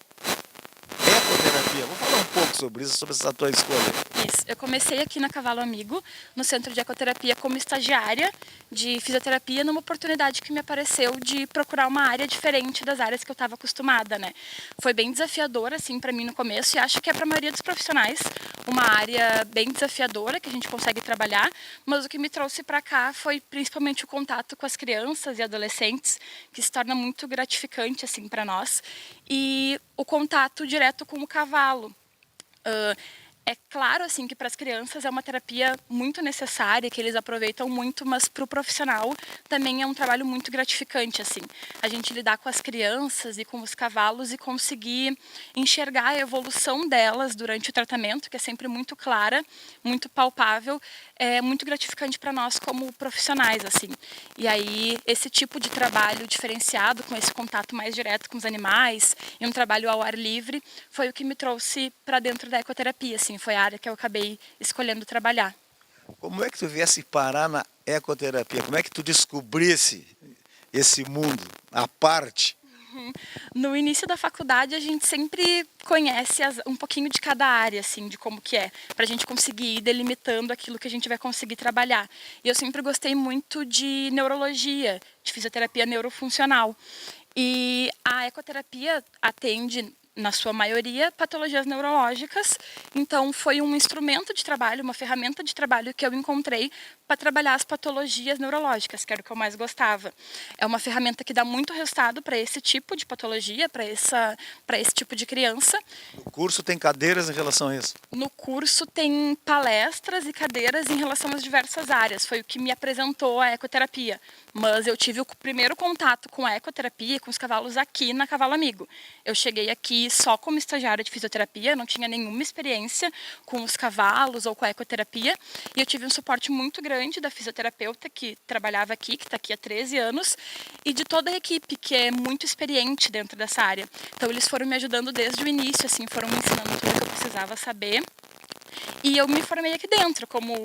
ecoterapia. Vamos falar um pouco sobre isso, sobre essa tua escolha. Isso, eu comecei aqui na Cavalo Amigo, no Centro de Ecoterapia, como estagiária de fisioterapia, numa oportunidade que me apareceu de procurar uma área diferente das áreas que eu estava acostumada, né? Foi bem desafiador, assim, para mim no começo, e acho que é para a maioria dos profissionais uma área bem desafiadora, que a gente consegue trabalhar, mas o que me trouxe para cá foi principalmente o contato com as crianças e adolescentes, que se torna muito gratificante, assim, para nós, e o contato direto com o cavalo. É claro, assim, que para as crianças é uma terapia muito necessária, que eles aproveitam muito, mas para o profissional também é um trabalho muito gratificante, assim. A gente lidar com as crianças e com os cavalos e conseguir enxergar a evolução delas durante o tratamento, que é sempre muito clara, muito palpável, é muito gratificante para nós como profissionais, assim. E aí, esse tipo de trabalho diferenciado, com esse contato mais direto com os animais, e um trabalho ao ar livre, foi o que me trouxe para dentro da ecoterapia, assim. Foi a área que eu acabei escolhendo trabalhar. Como é que tu viesse parar na ecoterapia? Como é que tu descobrisse esse mundo, a parte? No início da faculdade, a gente sempre conhece um pouquinho de cada área, assim, de como que é, para a gente conseguir ir delimitando aquilo que a gente vai conseguir trabalhar. E eu sempre gostei muito de neurologia, de fisioterapia neurofuncional. E a ecoterapia atende na sua maioria, patologias neurológicas. Então, foi um instrumento de trabalho, uma ferramenta de trabalho que eu encontrei para trabalhar as patologias neurológicas, que era o que eu mais gostava. É uma ferramenta que dá muito resultado para esse tipo de patologia, para esse tipo de criança. O curso tem cadeiras em relação a isso? No curso tem palestras e cadeiras em relação às diversas áreas. Foi o que me apresentou a ecoterapia. Mas eu tive o primeiro contato com a ecoterapia, com os cavalos aqui na Cavalo Amigo. Eu cheguei aqui só como estagiária de fisioterapia, não tinha nenhuma experiência com os cavalos ou com a ecoterapia. E eu tive um suporte muito grande da fisioterapeuta que trabalhava aqui, que está aqui há 13 anos, e de toda a equipe, que é muito experiente dentro dessa área. Então eles foram me ajudando desde o início, assim, foram me ensinando tudo que eu precisava saber. E eu me formei aqui dentro, como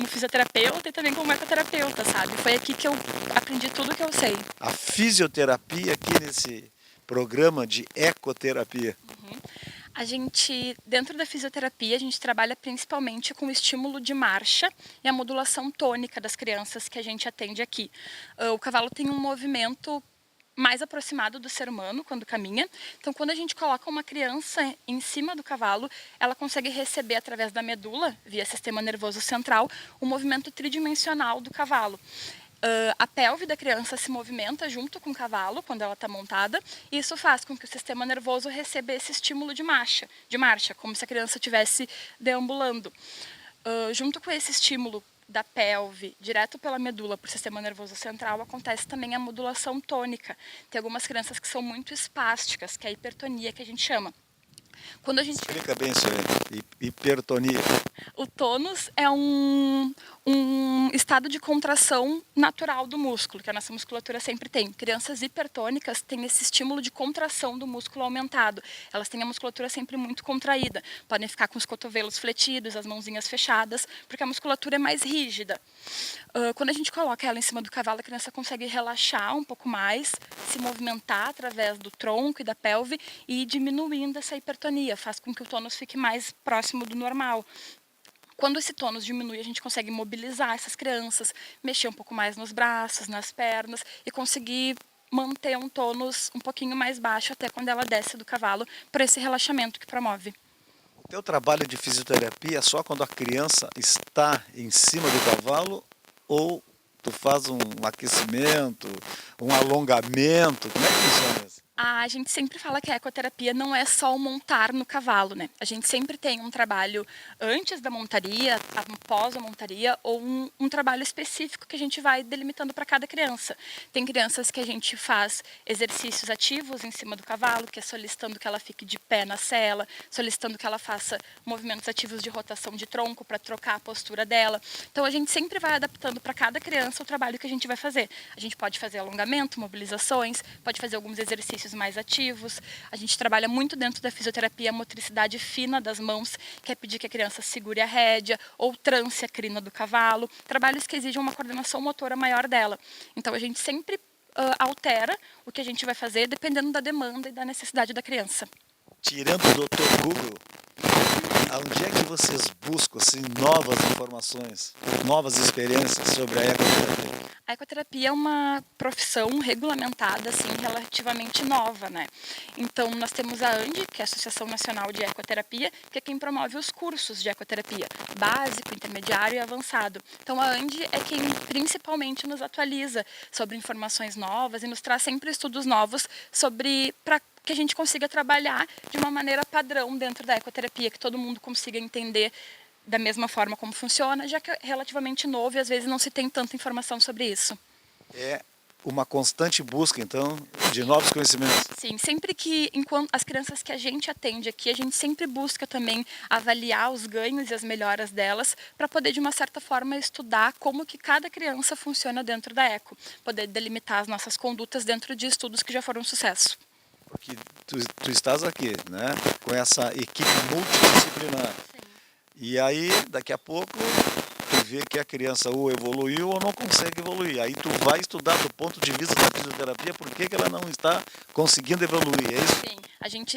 fisioterapeuta e também como ecoterapeuta, sabe? Foi aqui que eu aprendi tudo que eu sei. A fisioterapia aqui nesse programa de ecoterapia. A gente, dentro da fisioterapia, a gente trabalha principalmente com o estímulo de marcha e a modulação tônica das crianças que a gente atende aqui. O cavalo tem um movimento mais aproximado do ser humano quando caminha. Então, quando a gente coloca uma criança em cima do cavalo, ela consegue receber através da medula, via sistema nervoso central, o movimento tridimensional do cavalo. A pelve da criança se movimenta junto com o cavalo quando ela está montada, e isso faz com que o sistema nervoso receba esse estímulo de marcha, como se a criança estivesse deambulando. Junto com esse estímulo da pelve, direto pela medula para o sistema nervoso central, acontece também a modulação tônica. Tem algumas crianças que são muito espásticas, que é a hipertonia que a gente chama. Quando a gente... Explica bem isso aí, hipertonia. O tônus é um estado de contração natural do músculo, que a nossa musculatura sempre tem. Crianças hipertônicas têm esse estímulo de contração do músculo aumentado. Elas têm a musculatura sempre muito contraída. Podem ficar com os cotovelos fletidos, as mãozinhas fechadas, porque a musculatura é mais rígida. Quando a gente coloca ela em cima do cavalo, a criança consegue relaxar um pouco mais, se movimentar através do tronco e da pelve e ir diminuindo essa hipertonia, faz com que o tônus fique mais próximo do normal. Quando esse tônus diminui, a gente consegue mobilizar essas crianças, mexer um pouco mais nos braços, nas pernas e conseguir manter um tônus um pouquinho mais baixo até quando ela desce do cavalo, por esse relaxamento que promove. O teu trabalho de fisioterapia é só quando a criança está em cima do cavalo ou tu faz um aquecimento, um alongamento? Como é que funciona isso? A gente sempre fala que a ecoterapia não é só o montar no cavalo, né? A gente sempre tem um trabalho antes da montaria, após a montaria, ou um trabalho específico que a gente vai delimitando para cada criança. Tem crianças que a gente faz exercícios ativos em cima do cavalo, que é solicitando que ela fique de pé na sela, solicitando que ela faça movimentos ativos de rotação de tronco para trocar a postura dela. Então a gente sempre vai adaptando para cada criança o trabalho que a gente vai fazer. A gente pode fazer alongamento, mobilizações, pode fazer alguns exercícios mais ativos. A gente trabalha muito dentro da fisioterapia a motricidade fina das mãos, que é pedir que a criança segure a rédea ou trance a crina do cavalo. Trabalhos que exigem uma coordenação motora maior dela. Então a gente sempre altera o que a gente vai fazer dependendo da demanda e da necessidade da criança. Tirando o Dr. Google, onde é que vocês buscam assim, novas informações, novas experiências sobre a ecoterapia? A ecoterapia é uma profissão regulamentada, assim, relativamente nova, né? Então, nós temos a ANDE, que é a Associação Nacional de Ecoterapia, que é quem promove os cursos de ecoterapia, básico, intermediário e avançado. Então, a ANDE é quem principalmente nos atualiza sobre informações novas e nos traz sempre estudos novos para que a gente consiga trabalhar de uma maneira padrão dentro da ecoterapia, que todo mundo consiga entender da mesma forma como funciona, já que é relativamente novo e às vezes não se tem tanta informação sobre isso. É uma constante busca, então, de novos conhecimentos. Sim, sempre que, enquanto as crianças que a gente atende aqui, a gente sempre busca também avaliar os ganhos e as melhoras delas, para poder, de uma certa forma, estudar como que cada criança funciona dentro da eco, poder delimitar as nossas condutas dentro de estudos que já foram um sucesso. Porque tu estás aqui, né, com essa equipe multidisciplinar. Sim. E aí, daqui a pouco, tu vê que a criança ou evoluiu ou não consegue evoluir. Aí tu vai estudar do ponto de vista da fisioterapia por que ela não está conseguindo evoluir, é isso? Sim,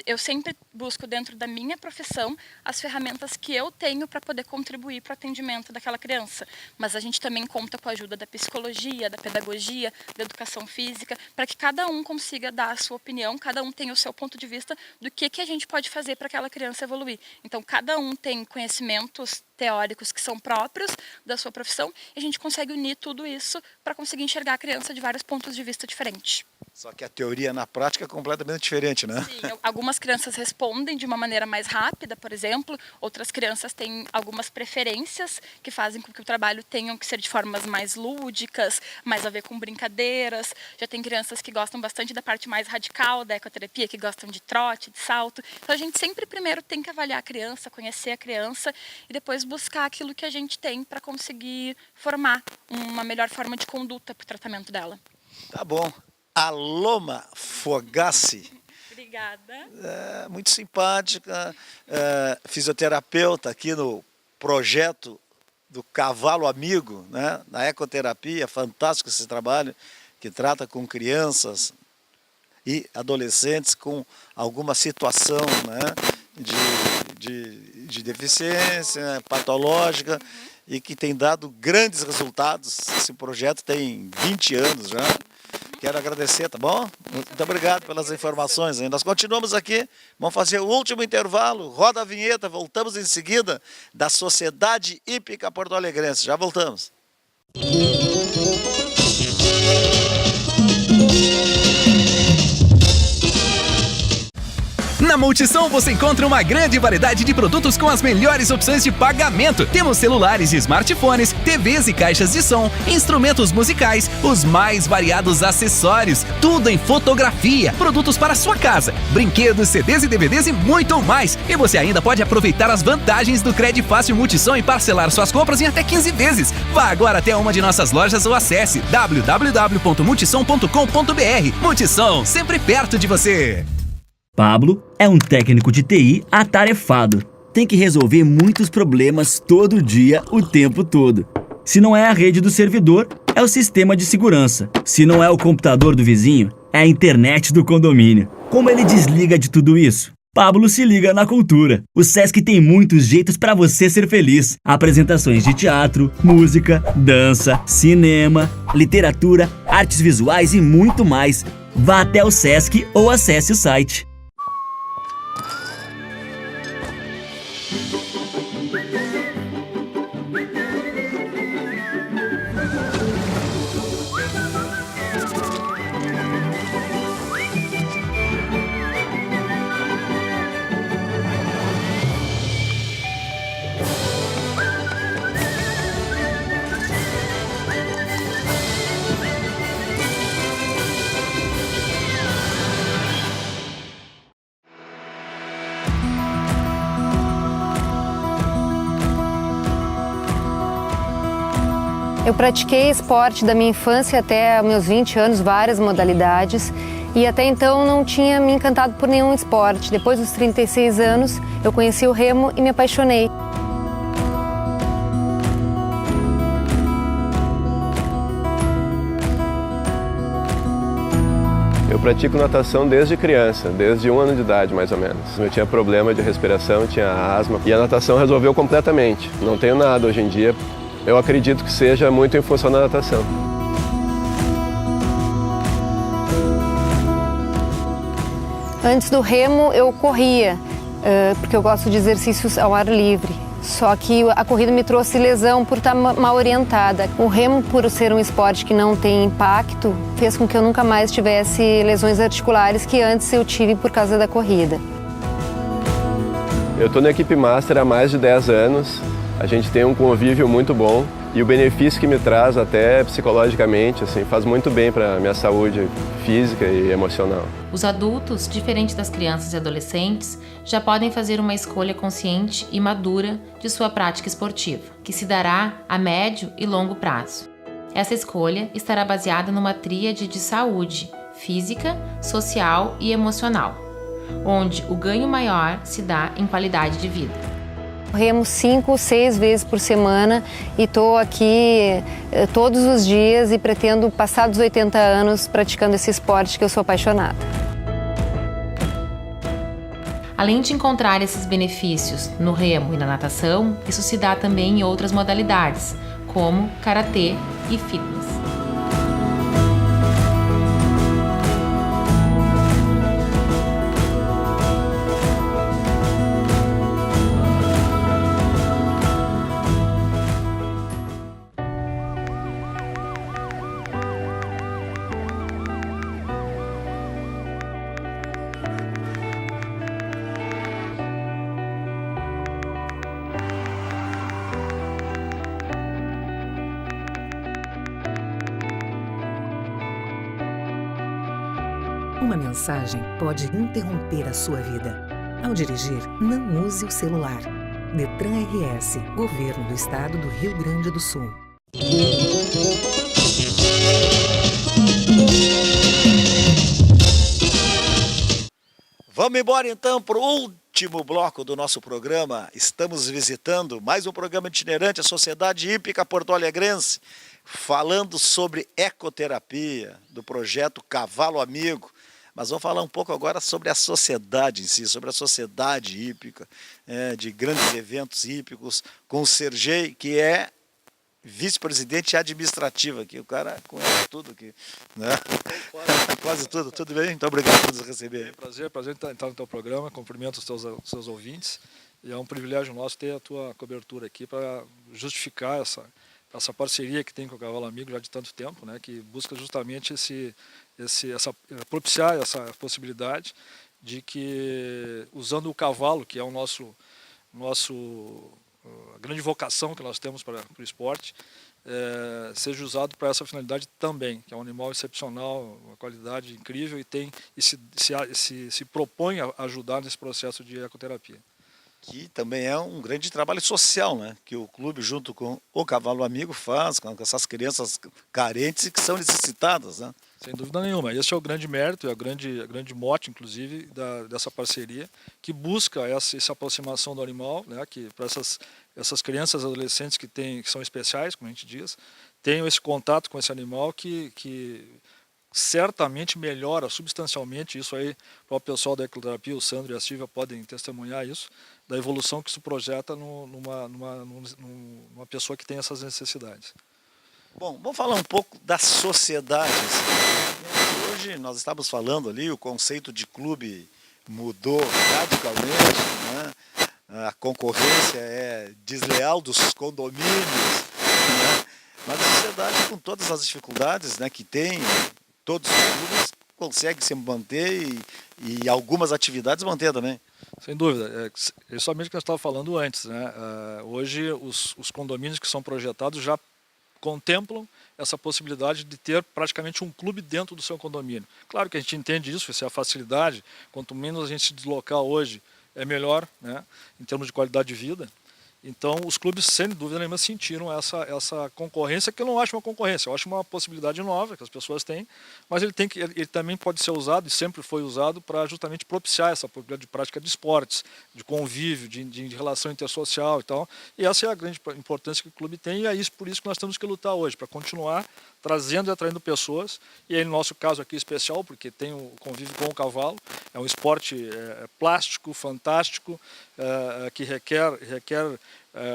eu sempre busco dentro da minha profissão as ferramentas que eu tenho para poder contribuir para o atendimento daquela criança. Mas a gente também conta com a ajuda da psicologia, da pedagogia, da educação física, para que cada um consiga dar a sua opinião, cada um tenha o seu ponto de vista do que a gente pode fazer para aquela criança evoluir. Então, cada um tem conhecimentos teóricos que são próprios da sua profissão e a gente consegue unir tudo isso para conseguir enxergar a criança de vários pontos de vista diferentes. Só que a teoria na prática é completamente diferente, né? Sim, algumas crianças respondem de uma maneira mais rápida, por exemplo, outras crianças têm algumas preferências que fazem com que o trabalho tenha que ser de formas mais lúdicas, mais a ver com brincadeiras. Já tem crianças que gostam bastante da parte mais radical da ecoterapia, que gostam de trote, de salto. Então a gente sempre primeiro tem que avaliar a criança, conhecer a criança e depois buscar aquilo que a gente tem para conseguir formar uma melhor forma de conduta para o tratamento dela. Tá bom. Aloma Fogassi. Obrigada. Muito simpática, fisioterapeuta aqui no projeto do Cavalo Amigo, né? Na ecoterapia, fantástico esse trabalho, que trata com crianças e adolescentes com alguma situação, né? de deficiência patológica e que tem dado grandes resultados. Esse projeto tem 20 anos já. Quero agradecer, tá bom? Muito obrigado pelas informações. Nós continuamos aqui, vamos fazer o último intervalo, roda a vinheta, voltamos em seguida da Sociedade Hípica Porto Alegrense. Já voltamos. Na Multissom você encontra uma grande variedade de produtos com as melhores opções de pagamento. Temos celulares e smartphones, TVs e caixas de som, instrumentos musicais, os mais variados acessórios, tudo em fotografia, produtos para sua casa, brinquedos, CDs e DVDs e muito mais. E você ainda pode aproveitar as vantagens do Crédito Fácil Multissom e parcelar suas compras em até 15 vezes. Vá agora até uma de nossas lojas ou acesse www.multissom.com.br. Multissom, sempre perto de você. Pablo é um técnico de TI atarefado. Tem que resolver muitos problemas todo dia, o tempo todo. Se não é a rede do servidor, é o sistema de segurança. Se não é o computador do vizinho, é a internet do condomínio. Como ele desliga de tudo isso? Pablo se liga na cultura. O Sesc tem muitos jeitos para você ser feliz. Apresentações de teatro, música, dança, cinema, literatura, artes visuais e muito mais. Vá até o Sesc ou acesse o site. Eu pratiquei esporte da minha infância até meus 20 anos, várias modalidades, e até então não tinha me encantado por nenhum esporte. Depois dos 36 anos, eu conheci o remo e me apaixonei. Eu pratico natação desde criança, desde 1 ano de idade mais ou menos. Eu tinha problema de respiração, tinha asma, e a natação resolveu completamente. Não tenho nada hoje em dia. Eu acredito que seja muito em função da natação. Antes do remo eu corria, porque eu gosto de exercícios ao ar livre. Só que a corrida me trouxe lesão por estar mal orientada. O remo, por ser um esporte que não tem impacto, fez com que eu nunca mais tivesse lesões articulares que antes eu tive por causa da corrida. Eu estou na equipe Master há mais de 10 anos. A gente tem um convívio muito bom e o benefício que me traz até psicologicamente assim, faz muito bem para a minha saúde física e emocional. Os adultos, diferente das crianças e adolescentes, já podem fazer uma escolha consciente e madura de sua prática esportiva, que se dará a médio e longo prazo. Essa escolha estará baseada numa tríade de saúde física, social e emocional, onde o ganho maior se dá em qualidade de vida. Remo 5, 6 vezes por semana e estou aqui todos os dias e pretendo passar dos 80 anos praticando esse esporte que eu sou apaixonada. Além de encontrar esses benefícios no remo e na natação, isso se dá também em outras modalidades, como karatê e fitness. Uma mensagem pode interromper a sua vida. Ao dirigir, não use o celular. Detran RS, Governo do Estado do Rio Grande do Sul. Vamos embora então para o último bloco do nosso programa. Estamos visitando mais um programa itinerante, a Sociedade Hípica Porto Alegrense, falando sobre ecoterapia, do projeto Cavalo Amigo. Mas vamos falar um pouco agora sobre a sociedade em si, sobre a sociedade hípica, de grandes eventos hípicos, com o Sergei, que é vice-presidente administrativo aqui. O cara conhece tudo aqui, né? Quase tudo. Tudo bem? Muito obrigado por nos receber. Prazer estar no teu programa. Cumprimento os seus ouvintes. E é um privilégio nosso ter a tua cobertura aqui para justificar essa parceria que tem com o Cavalo Amigo já de tanto tempo, né? Que busca justamente propiciar essa possibilidade de que, usando o cavalo, que é a grande vocação que nós temos para o esporte, seja usado para essa finalidade também, que é um animal excepcional, uma qualidade incrível e se propõe a ajudar nesse processo de ecoterapia. Que também é um grande trabalho social, né? Que o clube, junto com o Cavalo Amigo, faz com essas crianças carentes e que são necessitadas, né? Sem dúvida nenhuma. Esse é o grande mérito, é a grande mote, inclusive, dessa parceria, que busca essa aproximação do animal, né? Que para essas crianças e adolescentes que são especiais, como a gente diz, tenham esse contato com esse animal que certamente melhora substancialmente. Isso aí, para o pessoal da ecoterapia, o Sandro e a Silvia podem testemunhar isso, da evolução que isso projeta numa pessoa que tem essas necessidades. Bom, vamos falar um pouco da sociedade. Hoje nós estávamos falando ali, o conceito de clube mudou radicalmente, né? A concorrência é desleal dos condomínios, né? Mas a sociedade, com todas as dificuldades, né, que tem, todos os clubes conseguem se manter e algumas atividades manter também. Sem dúvida, é somente o que nós estávamos falando antes, né? Hoje os condomínios que são projetados já contemplam essa possibilidade de ter praticamente um clube dentro do seu condomínio. Claro que a gente entende isso, essa é a facilidade, quanto menos a gente se deslocar hoje, é melhor, né, em termos de qualidade de vida. Então, os clubes, sem dúvida nenhuma, sentiram essa concorrência, que eu não acho uma concorrência, eu acho uma possibilidade nova que as pessoas têm, mas ele também pode ser usado, e sempre foi usado, para justamente propiciar essa possibilidade de prática de esportes, de convívio, de relação intersocial e tal. E essa é a grande importância que o clube tem, e é por isso que nós temos que lutar hoje, para continuar trazendo e atraindo pessoas, e aí no nosso caso aqui especial, porque tem o convívio com o cavalo, é um esporte plástico, fantástico, que requer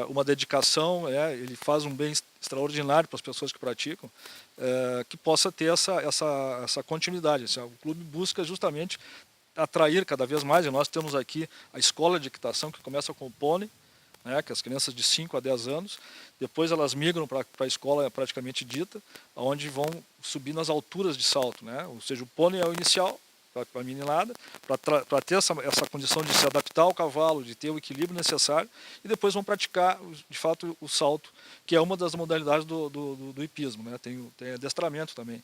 uma dedicação, ele faz um bem extraordinário para as pessoas que praticam, que possa ter essa continuidade. O clube busca justamente atrair cada vez mais, e nós temos aqui a escola de equitação que começa com o pônei, né, que as crianças de 5 a 10 anos, depois elas migram para a escola praticamente dita, onde vão subir nas alturas de salto, né? Ou seja, o pônei é o inicial, para a meninada, para ter essa condição de se adaptar ao cavalo, de ter o equilíbrio necessário, e depois vão praticar, de fato, o salto, que é uma das modalidades do hipismo, né? Tem adestramento também.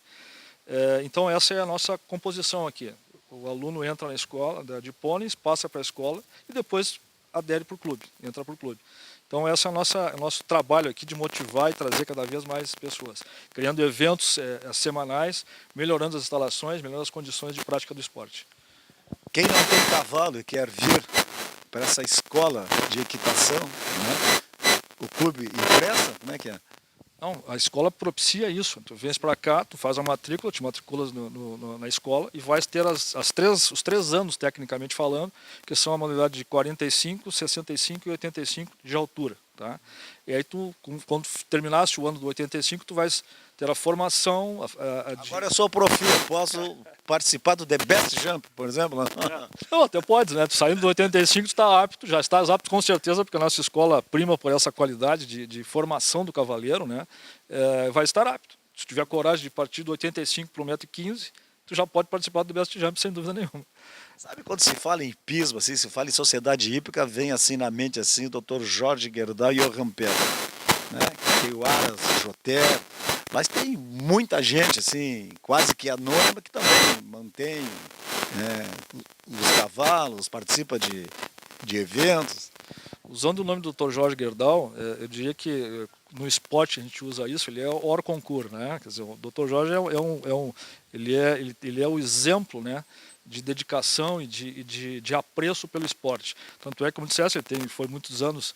Então essa é a nossa composição aqui. O aluno entra na escola de pôneis, passa para a escola e depois adere para o clube, entra para o clube. Então esse é o nosso trabalho aqui de motivar e trazer cada vez mais pessoas, criando eventos semanais, melhorando as instalações, melhorando as condições de prática do esporte. Quem não tem cavalo e quer vir para essa escola de equitação, né? O clube empresta? Como é que é? Não, a escola propicia isso. Tu vens para cá, tu faz a matrícula, te matriculas na escola e vais ter os 3 anos, tecnicamente falando, que são a modalidade de 45, 65 e 85 de altura. Tá? E aí tu, quando terminaste o ano do 85, tu vais ter a formação... Agora eu sou profissional, eu posso participar do The Best Jump, por exemplo? Não, até pode, né? Tu saindo do 85, tu está apto, já estás apto com certeza, porque a nossa escola prima por essa qualidade de formação do cavaleiro, né? Vai estar apto. Se tiver coragem de partir do 85 para o 1,15 m, tu já pode participar do Best Jump sem dúvida nenhuma. Sabe quando se fala em hipismo, assim, se fala em sociedade hípica, vem assim na mente assim, o Dr. Jorge Gerdau e Johan Peter, né? Tem o Aras, Joter, mas tem muita gente assim, quase que anônima, que também mantém os cavalos, participa de eventos. Usando o nome do Dr. Jorge Gerdau, eu diria que no esporte a gente usa isso, ele é o hors concours, né? Quer dizer, o Dr. Jorge ele é o exemplo, né, de dedicação e de apreço pelo esporte. Tanto é que, como disseste, ele foi muitos anos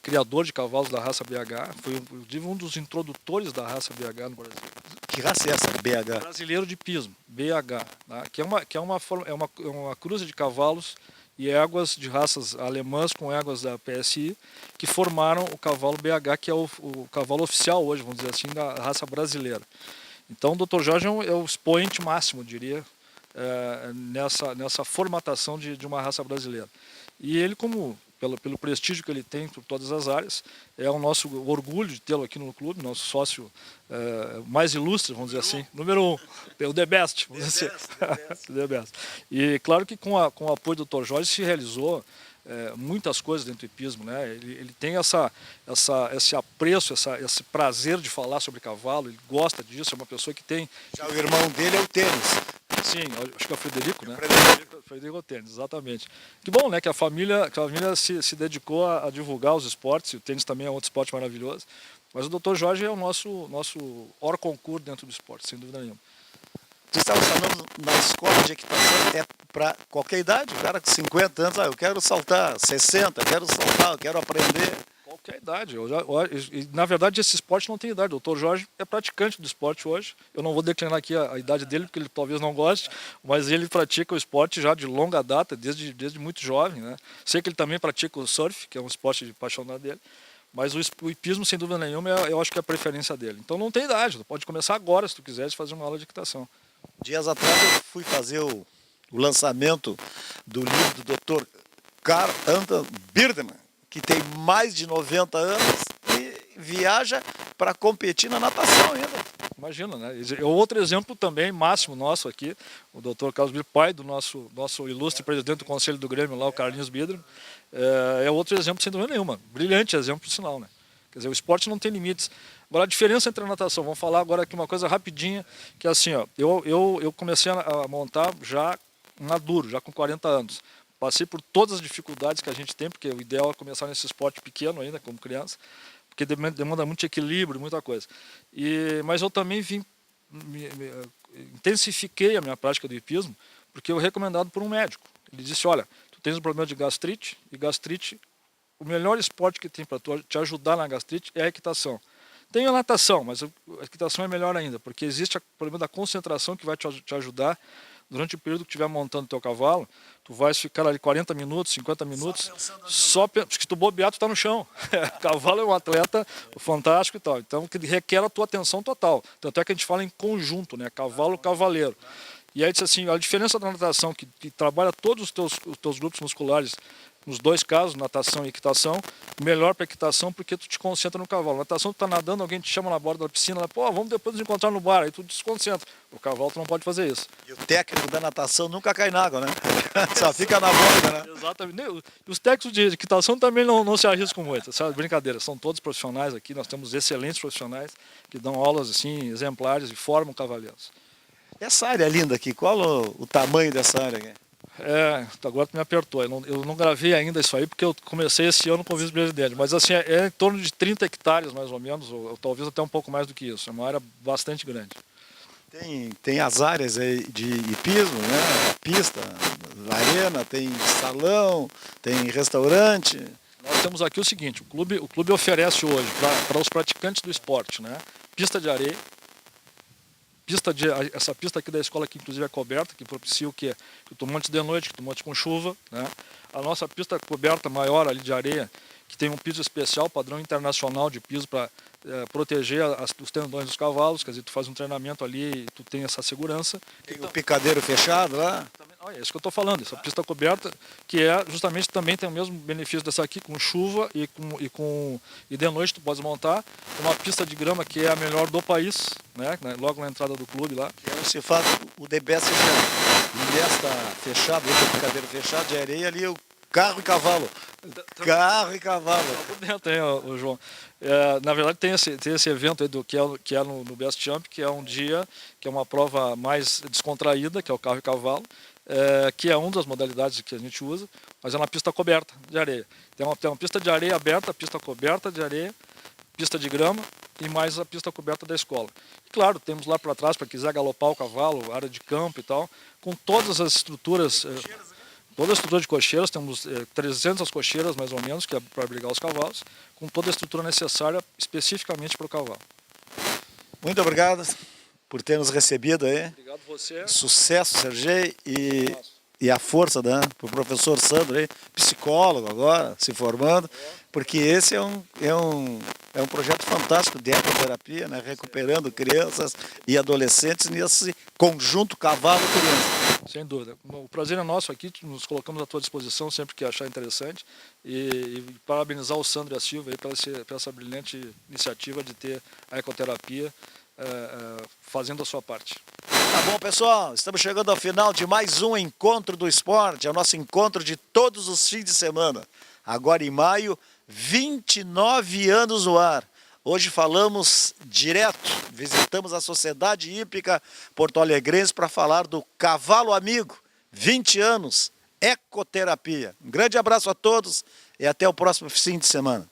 criador de cavalos da raça BH, foi um dos introdutores da raça BH no Brasil. Que raça é essa, BH? Brasileiro de Hipismo, BH, tá? que é uma cruza de cavalos e éguas de raças alemãs com éguas da PSI, que formaram o cavalo BH, que é o cavalo oficial hoje, vamos dizer assim, da raça brasileira. Então o Dr. Jorge é o expoente máximo, eu diria, nessa formatação de uma raça brasileira. E ele, pelo prestígio que ele tem por todas as áreas, é o nosso orgulho de tê-lo aqui no clube, nosso sócio mais ilustre, vamos dizer assim, número 1, o The Best, vamos dizer assim. The Best. E claro que com o apoio do Dr. Jorge se realizou muitas coisas dentro do hipismo, né? Ele tem esse apreço, esse prazer de falar sobre cavalo, ele gosta disso, é uma pessoa que tem... Já o irmão dele é o tênis. Sim, acho que é o Frederico, né? Frederico Tênis, exatamente. Que bom, né? Que a família se dedicou a divulgar os esportes, e o tênis também é outro esporte maravilhoso. Mas o Dr. Jorge é o nosso hors concours dentro do esporte, sem dúvida nenhuma. Tu estava falando na escola de equitação, é para qualquer idade, o cara com 50 anos, eu quero saltar, 60, quero saltar, eu quero aprender. Qualquer idade. Na verdade, esse esporte não tem idade. O Dr. Jorge é praticante do esporte hoje. Eu não vou declinar aqui a idade dele, porque ele talvez não goste, mas ele pratica o esporte já de longa data, desde muito jovem, né? Sei que ele também pratica o surf, que é um esporte de apaixonado dele, mas o hipismo, sem dúvida nenhuma, eu acho que é a preferência dele. Então não tem idade, tu pode começar agora, se tu quiseres, fazer uma aula de equitação. Dias atrás eu fui fazer o lançamento do livro do Dr. Carl Anton Birdman, que tem mais de 90 anos e viaja para competir na natação ainda. Imagina, né? É outro exemplo também, máximo nosso aqui, o Dr. Carlos Birdman, pai do nosso ilustre presidente do Conselho do Grêmio lá, o Carlinhos Birdman, é outro exemplo sem dúvida nenhuma, brilhante exemplo por sinal, né? Quer dizer, o esporte não tem limites. Agora, a diferença entre a natação, vamos falar agora aqui uma coisa rapidinha, que é assim, ó, eu comecei a montar já maduro, já com 40 anos. Passei por todas as dificuldades que a gente tem, porque o ideal é começar nesse esporte pequeno ainda, como criança, porque demanda muito equilíbrio, muita coisa. Mas eu também intensifiquei a minha prática do hipismo, porque eu recomendado por um médico. Ele disse, olha, tu tens um problema de gastrite, e gastrite, o melhor esporte que tem para te ajudar na gastrite é a equitação. Tem a natação, mas a equitação é melhor ainda, porque existe o problema da concentração que vai te ajudar durante o período que estiver montando o teu cavalo. Tu vais ficar ali 40 minutos, 50 minutos, porque tu bobear, tu está no chão. O cavalo é um atleta fantástico e tal, então que requer a tua atenção total. Tanto é que a gente fala em conjunto, né? Cavalo-cavaleiro. E aí disse assim, a diferença da natação, que trabalha todos os teus grupos musculares, nos dois casos, natação e equitação, melhor para equitação porque tu te concentra no cavalo. Natação, tu está nadando, alguém te chama na borda da piscina, pô, vamos depois nos encontrar no bar, aí tu desconcentra. O cavalo tu não pode fazer isso. E o técnico da natação nunca cai na água, né? Só fica na borda, né? Exatamente. E os técnicos de equitação também não se arriscam muito, sabe? Brincadeira, são todos profissionais aqui, nós temos excelentes profissionais que dão aulas assim, exemplares e formam cavaleiros. Essa área linda aqui, qual o tamanho dessa área aqui? Agora tu me apertou, eu não gravei ainda isso aí porque eu comecei esse ano com o vice-presidente, mas assim, é em torno de 30 hectares mais ou menos, ou talvez até um pouco mais do que isso, é uma área bastante grande. Tem as áreas aí de hipismo, né? Pista, arena, tem salão, tem restaurante. Nós temos aqui o seguinte, o clube oferece hoje para os praticantes do esporte, né? Pista de areia, essa pista aqui da escola que inclusive é coberta, que propicia o quê? Que tu monte de noite, que tu monte com chuva, né? A nossa pista coberta maior ali de areia, que tem um piso especial, padrão internacional de piso para proteger os tendões dos cavalos, quer dizer, tu faz um treinamento ali e tu tem essa segurança. Tem o picadeiro fechado lá. É isso que eu estou falando, essa pista coberta, que é justamente também tem o mesmo benefício dessa aqui, com chuva e de noite tu pode montar. Uma pista de grama que é a melhor do país, né? Logo na entrada do clube lá. Se faz o The Best Jump. E esta fechada, esse picadeiro fechado de areia ali, o carro e cavalo. Carro e cavalo. Tem, o João. Na verdade tem esse evento aí que é no Best Jump, que é um dia, que é uma prova mais descontraída, que é o carro e cavalo. Que é uma das modalidades que a gente usa, mas é uma pista coberta de areia. Tem uma pista de areia aberta, pista coberta de areia, pista de grama e mais a pista coberta da escola. E claro, temos lá para trás, para quem quiser galopar o cavalo, área de campo e tal, com todas as estruturas, toda a estrutura de cocheiras, temos 300 cocheiras mais ou menos, que é para abrigar os cavalos, com toda a estrutura necessária especificamente para o cavalo. Muito obrigado por ter nos recebido aí. Obrigado você. Sucesso, Sergei, e a força, né, para o professor Sandro aí, psicólogo agora, se formando, porque esse é um projeto fantástico de ecoterapia, né, recuperando crianças e adolescentes nesse conjunto cavalo-criança. Sem dúvida. O prazer é nosso aqui, nos colocamos à tua disposição sempre que achar interessante e parabenizar o Sandro e a Silvia aí pela essa brilhante iniciativa de ter a ecoterapia fazendo a sua parte. Tá bom, pessoal, estamos chegando ao final de mais um Encontro do Esporte, é o nosso encontro de todos os fins de semana. Agora em maio, 29 anos no ar. Hoje falamos direto, visitamos a Sociedade Hípica Porto Alegrense para falar do Cavalo Amigo, 20 anos, ecoterapia. Um grande abraço a todos e até o próximo fim de semana.